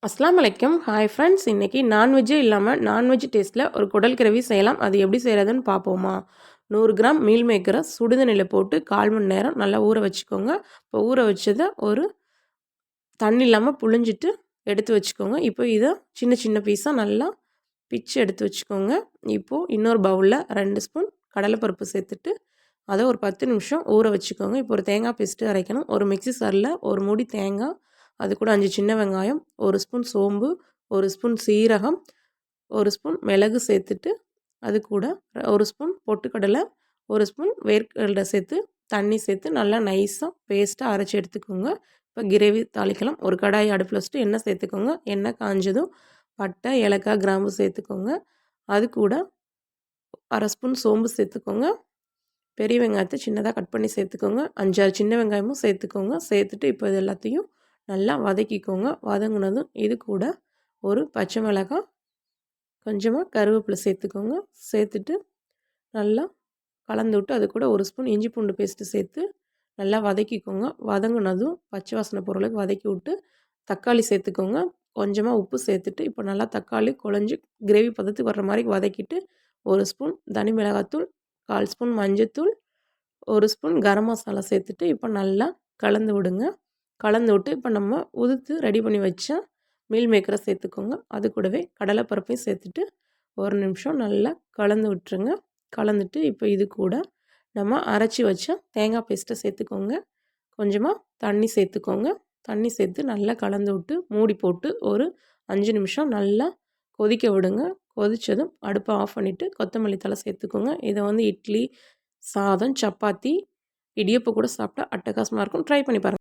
அஸ்ஸலாமு அலைக்கும். Hi friends. இன்றைக்கி நான்வெஜ்ஜே இல்லாமல் நான்வெஜ் டேஸ்ட்டில் ஒரு குடல் கிரவி செய்யலாம். அது எப்படி செய்கிறதுன்னு பார்ப்போமா? 100 கிராம் மீல் மேக்கரை சுடுதண்ணியில் போட்டு 1/4 மணி நேரம் நல்லா ஊற வச்சுக்கோங்க. இப்போ ஊற வச்சதை ஒரு தண்ணி இல்லாமல் புழிஞ்சிட்டு எடுத்து வச்சுக்கோங்க. இப்போ இதை சின்ன சின்ன பீஸாக நல்லா பிச்சு எடுத்து வச்சுக்கோங்க. இப்போது இன்னொரு பவுலில் 2 ஸ்பூன் கடலைப்பருப்பு சேர்த்துட்டு அதை ஒரு 10 நிமிஷம் ஊற வச்சுக்கோங்க. இப்போ ஒரு தேங்காய் பேஸ்ட்டு அரைக்கணும். ஒரு மிக்ஸி சாரில் ஒரு மூடி தேங்காய், அது கூட 5 சின்ன வெங்காயம், 1 ஸ்பூன் சோம்பு, 1 ஸ்பூன் சீரகம், 1 ஸ்பூன் மிளகு சேர்த்துட்டு அது கூட 1 ஸ்பூன் பொட்டுக்கடலை, 1 ஸ்பூன் வேர்க்கடலை சேர்த்து தண்ணி சேர்த்து நல்லா நைஸாக பேஸ்ட்டாக அரைச்சி எடுத்துக்கோங்க. இப்போ கிரேவி தாளிக்கலாம். ஒரு கடாய் அடுப்பில் வச்சுட்டு எண்ணெய் சேர்த்துக்கோங்க. எண்ணெய் காஞ்சதும் பட்டை, ஏலக்காய், கிராம்பு சேர்த்துக்கோங்க. அது கூட 1/2 ஸ்பூன் சோம்பு சேர்த்துக்கோங்க. பெரிய வெங்காயத்தை சின்னதாக கட் பண்ணி சேர்த்துக்கோங்க. 5, 6 சின்ன வெங்காயமும் சேர்த்துக்கோங்க. சேர்த்துட்டு இப்போ இது எல்லாத்தையும் நல்லா வதக்கிக்கோங்க. வதங்கினதும் இது கூட ஒரு பச்சை மிளகாய், கொஞ்சமாக கருவேப்பிலை சேர்த்துக்கோங்க. சேர்த்துட்டு நல்லா கலந்து விட்டு அது கூட 1 ஸ்பூன் இஞ்சி பூண்டு பேஸ்ட்டு சேர்த்து நல்லா வதக்கிக்கோங்க. வதங்கினதும் பச்சை வாசனை பொருளுக்கு வதக்கி விட்டு தக்காளி சேர்த்துக்கோங்க. கொஞ்சமாக உப்பு சேர்த்துட்டு இப்போ நல்லா தக்காளி குழஞ்சி கிரேவி பதத்துக்கு வர்ற மாதிரி வதக்கிட்டு 1 ஸ்பூன் தனி மிளகாத்தூள், 1/4 ஸ்பூன் மஞ்சத்தூள், 1 ஸ்பூன் கரம் மசாலா சேர்த்துட்டு இப்போ நல்லா கலந்து விடுங்க. கலந்து விட்டு இப்போ நம்ம உதுத்து ரெடி பண்ணி வச்ச மீல் மேக்கரை சேர்த்துக்கோங்க. அது கூடவே கடலைப்பருப்பையும் சேர்த்துட்டு ஒரு நிமிஷம் நல்லா கலந்து விட்டுருங்க. கலந்துட்டு இப்போ இது கூட நம்ம அரைச்சி வச்ச தேங்காய் பேஸ்ட்டை சேர்த்துக்கோங்க. கொஞ்சமாக தண்ணி சேர்த்துக்கோங்க. தண்ணி சேர்த்து நல்லா கலந்து விட்டு மூடி போட்டு ஒரு 5 நிமிஷம் நல்லா கொதிக்க விடுங்க. கொதித்ததும் அடுப்பை ஆஃப் பண்ணிவிட்டு கொத்தமல்லி தழை சேர்த்துக்கோங்க. இதை இட்லி, சாதம், சப்பாத்தி, இடியப்பம் கூட சாப்பிட்டா அட்டகாசமாக இருக்கும். ட்ரை பண்ணி பாருங்கள்.